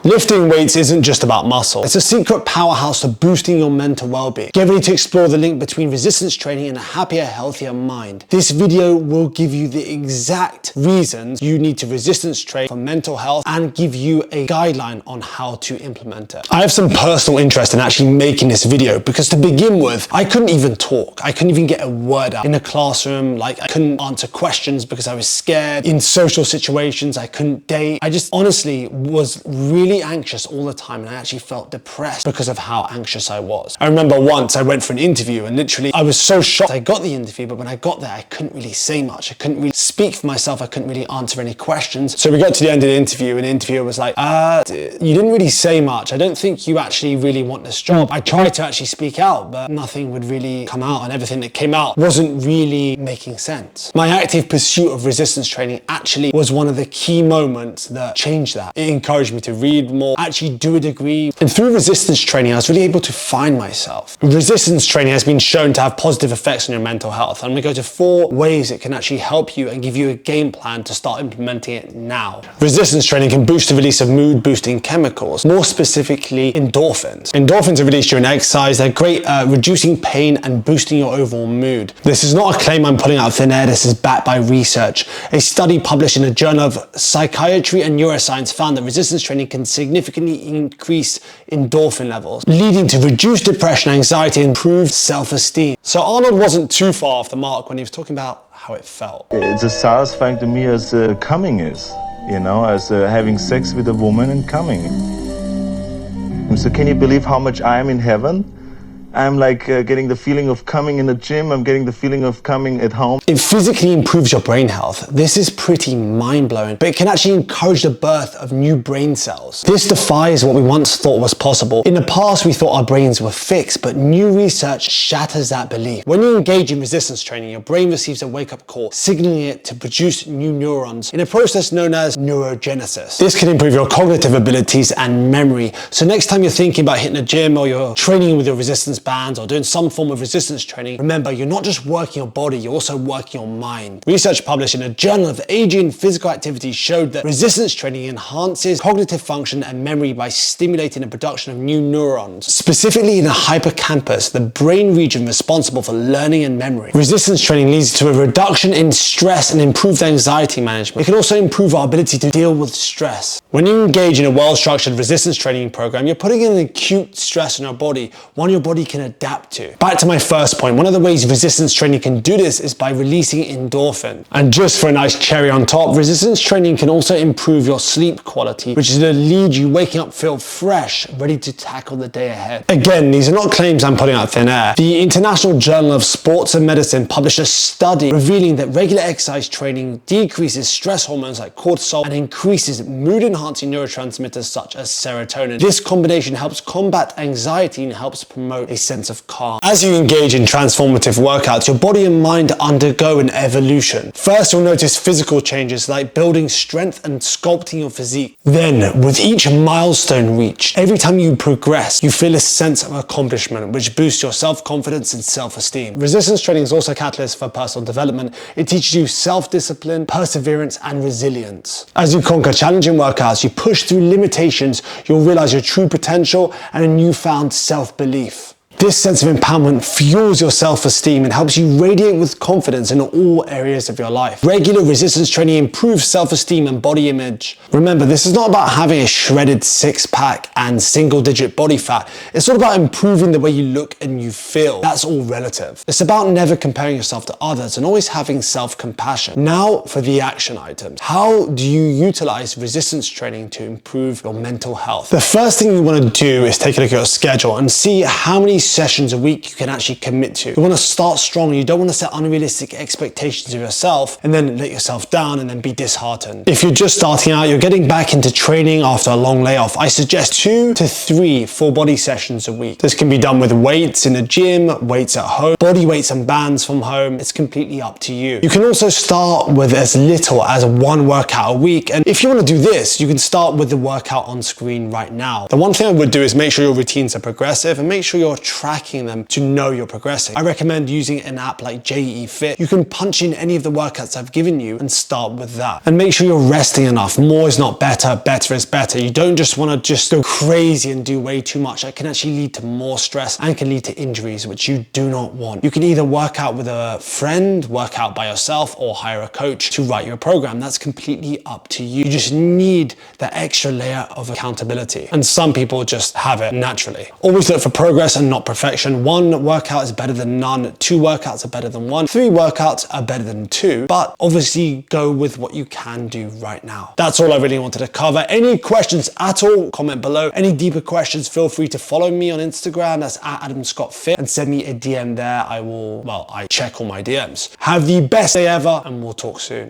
Lifting weights isn't just about muscle. It's a secret powerhouse to boosting your mental well-being. Get ready to explore the link between resistance training and a happier, healthier mind. This video will give you the exact reasons you need to resistance train for mental health and give you a guideline on how to implement it. I have some personal interest in actually making this video because to begin with, I couldn't even talk. I couldn't even get a word out in the classroom. I couldn't answer questions because I was scared. In social situations, I couldn't date. I just honestly was really anxious all the time, and I actually felt depressed because of how anxious I was. I remember once I went for an interview and literally I was so shocked I got the interview, but when I got there I couldn't really say much. I couldn't really speak for myself. I couldn't really answer any questions. So we got to the end of the interview and the interviewer was like, you didn't really say much. I don't think you actually really want this job. I tried to actually speak out, but nothing would really come out, and everything that came out wasn't really making sense. My active pursuit of resistance training actually was one of the key moments that changed that. It encouraged me to read more, actually do a degree. And through resistance training, I was really able to find myself. Resistance training has been shown to have positive effects on your mental health. And we go to 4 ways it can actually help you and give you a game plan to start implementing it now. Resistance training can boost the release of mood boosting chemicals, more specifically endorphins. Endorphins are released during exercise. They're great at reducing pain and boosting your overall mood. This is not a claim I'm pulling out of thin air. This is backed by research. A study published in the Journal of Psychiatry and Neuroscience found that resistance training can significantly increase endorphin levels, leading to reduced depression, anxiety, and improved self-esteem. So Arnold wasn't too far off the mark when he was talking about how it felt. It's as satisfying to me as coming is, you know, as having sex with a woman and coming. So can you believe how much I am in heaven? I'm like getting the feeling of coming in the gym. I'm getting the feeling of coming at home. It physically improves your brain health. This is pretty mind-blowing, but it can actually encourage the birth of new brain cells. This defies what we once thought was possible. In the past, we thought our brains were fixed, but new research shatters that belief. When you engage in resistance training, your brain receives a wake-up call, signaling it to produce new neurons in a process known as neurogenesis. This can improve your cognitive abilities and memory. So next time you're thinking about hitting a gym or you're training with your resistance bands or doing some form of resistance training, remember, you're not just working your body, you're also working your mind. Research published in a Journal of Aging and Physical Activity showed that resistance training enhances cognitive function and memory by stimulating the production of new neurons, specifically in the hippocampus, the brain region responsible for learning and memory. Resistance training leads to a reduction in stress and improved anxiety management. It can also improve our ability to deal with stress. When you engage in a well-structured resistance training program, you're putting in an acute stress on your body, one your body can adapt to. Back to my first point, one of the ways resistance training can do this is by releasing endorphin. And just for a nice cherry on top, resistance training can also improve your sleep quality, which is to lead you waking up feel fresh, ready to tackle the day ahead. Again, these are not claims I'm putting out of thin air. The International Journal of Sports and Medicine published a study revealing that regular exercise training decreases stress hormones like cortisol and increases mood-enhancing neurotransmitters such as serotonin. This combination helps combat anxiety and helps promote a sense of calm. As you engage in transformative workouts, your body and mind undergo an evolution. First, you'll notice physical changes like building strength and sculpting your physique. Then, with each milestone reached, every time you progress, you feel a sense of accomplishment, which boosts your self-confidence and self-esteem. Resistance training is also a catalyst for personal development. It teaches you self-discipline, perseverance, and resilience. As you conquer challenging workouts, you push through limitations, you'll realize your true potential and a newfound self-belief. This sense of empowerment fuels your self-esteem and helps you radiate with confidence in all areas of your life. Regular resistance training improves self-esteem and body image. Remember, this is not about having a shredded six-pack and single-digit body fat. It's all about improving the way you look and you feel. That's all relative. It's about never comparing yourself to others and always having self-compassion. Now for the action items. How do you utilize resistance training to improve your mental health? The first thing you want to do is take a look at your schedule and see how many sessions a week you can actually commit to. You want to start strong. You don't want to set unrealistic expectations of yourself and then let yourself down and then be disheartened. If you're just starting out, you're getting back into training after a long layoff, I suggest 2 to 3 full body sessions a week. This can be done with weights in the gym, weights at home, body weights and bands from home. It's completely up to you. You can also start with as little as 1 workout a week. And if you want to do this, you can start with the workout on screen right now. The one thing I would do is make sure your routines are progressive and make sure you're tracking them to know you're progressing. I recommend using an app like JE Fit. You can punch in any of the workouts I've given you and start with that. And make sure you're resting enough. More is not better, better is better. You don't just want to just go crazy and do way too much. That can actually lead to more stress and can lead to injuries, which you do not want. You can either work out with a friend, work out by yourself, or hire a coach to write your program. That's completely up to you. You just need that extra layer of accountability. And some people just have it naturally. Always look for progress and not perfection. One workout is better than none. 2 workouts are better than 1. 3 workouts are better than 2. But obviously go with what you can do right now. That's all I really wanted to cover. Any questions at all, comment below. Any deeper questions, feel free to follow me on Instagram. That's at Adam Scott Fit, and send me a DM there. I check all my DMs. Have the best day ever, and we'll talk soon.